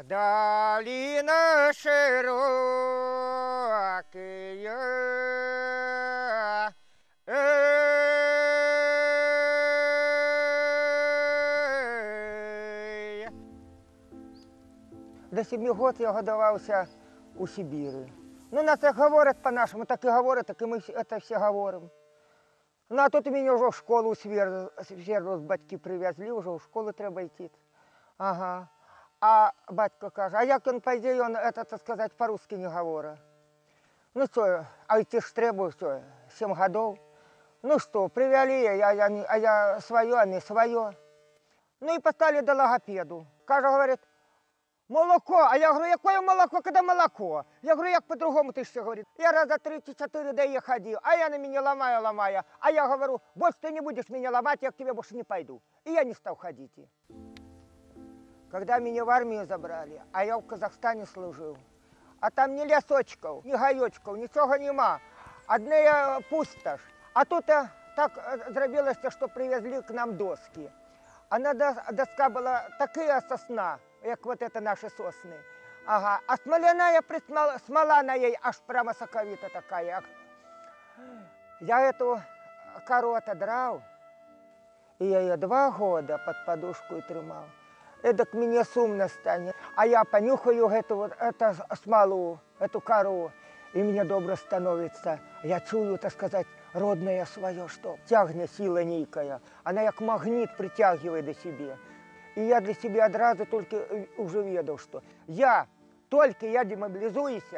Долина широкие, До 7 год я годувався у Сибірі. Ну, на це говорять по-нашому, так і говорять, так і ми це все говоримо. Ну, а тут мене вже в школу Свердловськ батьки привезли, вже в школу треба йти. Ага. А батько каже, а як він пойде, він, так сказати, по-русски не говорить. Ну що, а йти ж треба, що, 7 років. Ну що, привели, а я своє, а не своє. Ну і поставили до логопеду. Каже, говорить, молоко. А я говорю, якое молоко, когда молоко? Я говорю, як по-другому ты ще говорит. Я раза 3-4 до ходил, а я на меня ломаю. А я говорю, больше ты не будешь меня ломать, я к тебе больше не пойду. И я не стал ходить. Когда меня в армию забрали, а я в Казахстане служил, а там ни лесочков, ни гаечков, ничего нема. Одна пустошь. А тут так зробилось, что привезли к нам доски. А доска была такая сосна, як вот это наши сосны. Ага. А смоляная смола на ей аж прямо соковита такая. Я эту кору отодрал, и я ее 2 года под подушку тримал. Эдак мне сумно станет. А я понюхаю эту смолу, эту кору, и мне добро становится. Я чую, так сказать, родное свое, что тягне сила некая. Она как магнит притягивает до себе. И я для себя одразу только уже ведал, что я демобилизуюсь,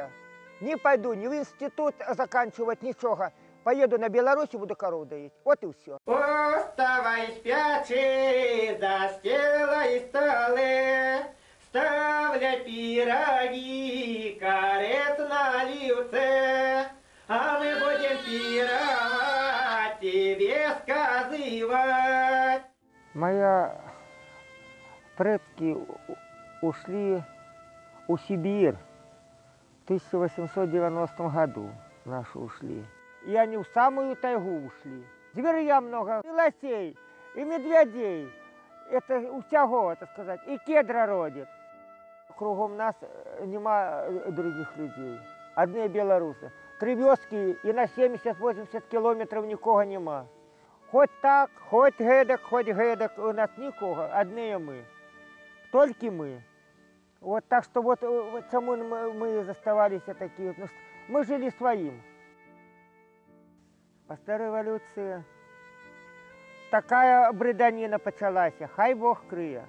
не пойду ни в институт заканчивать, ничего. Поеду на Беларусь и буду коров доить. Вот и все. Вставай, спячи, застилай столы, ставля пироги, карет наливце, а мы будем пировать, тебе сказывать. Моя предки ушли в Сибирь в 1890 году. Наши ушли. И они в самую тайгу ушли. Зверя много, и лосей, и медведей. Это у всего, так сказать. И кедра родит. Кругом нас нема других людей. Одни белорусы. 3 вёски и на 70-80 километров никого нема. Хоть так, хоть гедок, у нас никого, одни мы. Только мы. Вот так что вот чему мы заставались такие. Мы жили своим. После революции такая бреданина началась, хай Бог крые.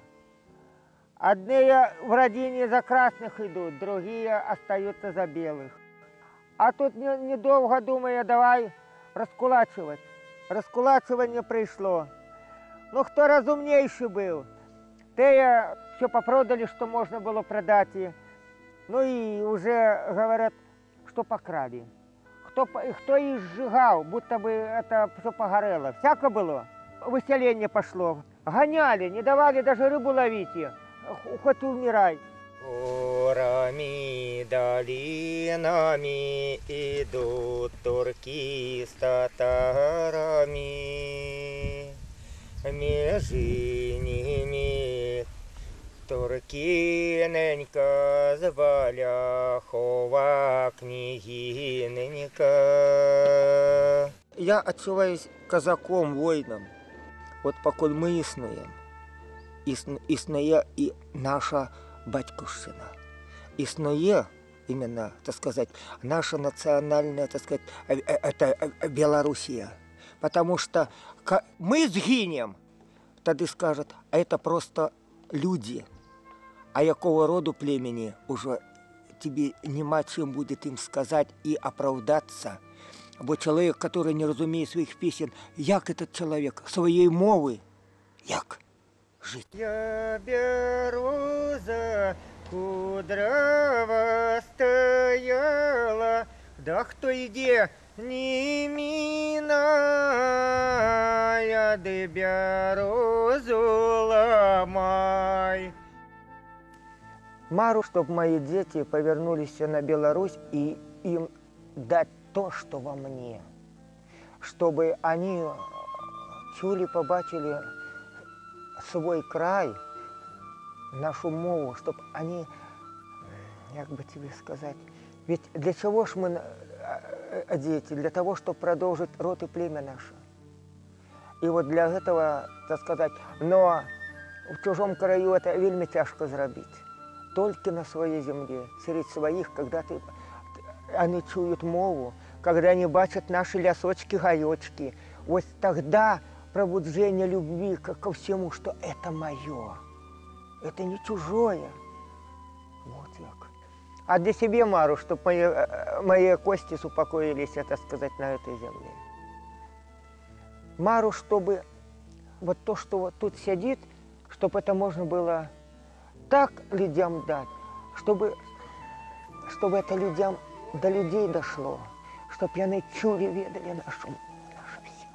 Одни в родине за красных идут, другие остаются за белых. А тут недолго думая, давай раскулачивать. Раскулачивание пришло. Ну, кто разумнейший был, те все попродали, что можно было продать. Ну и уже говорят, что покрали. Кто и сжигал, будто бы это все погорело. Всяко было. Выселение пошло. Гоняли, не давали даже рыбу ловить. Хоть умирай. Горами, долинами идут турки с татарами. Между ними туркиненька звали Хова княгиненька. Я отчуваюсь казаком, воином. Вот покуль мы існуємо, існує і наша батьківщина. Існує именно, так сказать, наша национальная, так сказать, это Белоруссия. Потому что мы сгинем, тогда скажут, а это просто люди. А якого роду племени уже тебе нема чим буде им сказать и оправдаться. Бо человек, который не разумеет своих песен, як этот человек, своей мовы, як жить. Я беру за кудрово стояла, да кто иде не миная, да беру ломай. Мару, чтобы мои дети повернулись на Беларусь и им дать то, что во мне. Чтобы они чули, побачили свой край, нашу мову, чтобы они как бы тебе сказать, ведь для чего ж мы дети? Для того, чтобы продолжить род и племя наше. И вот для этого, так сказать, но в чужом краю это вельми тяжко зробить. Только на своей земле, среди своих, когда они чуют мову, когда они бачат наши лясочки, гаечки, вот тогда пробуждение любви ко всему, что это мое, это не чужое. Вот як. А для себя мару, чтобы мои кости упокоились, так сказать, на этой земле. Мару, чтобы вот то, что вот тут сидит, чтобы это можно было так людям дать, чтобы это людям до людей дошло, чтобы они чули, ведали наше все.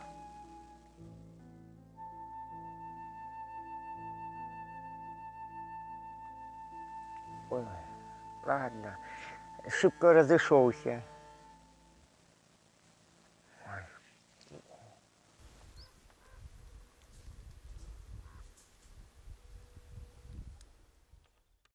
Ой, ладно, шибко разошелся.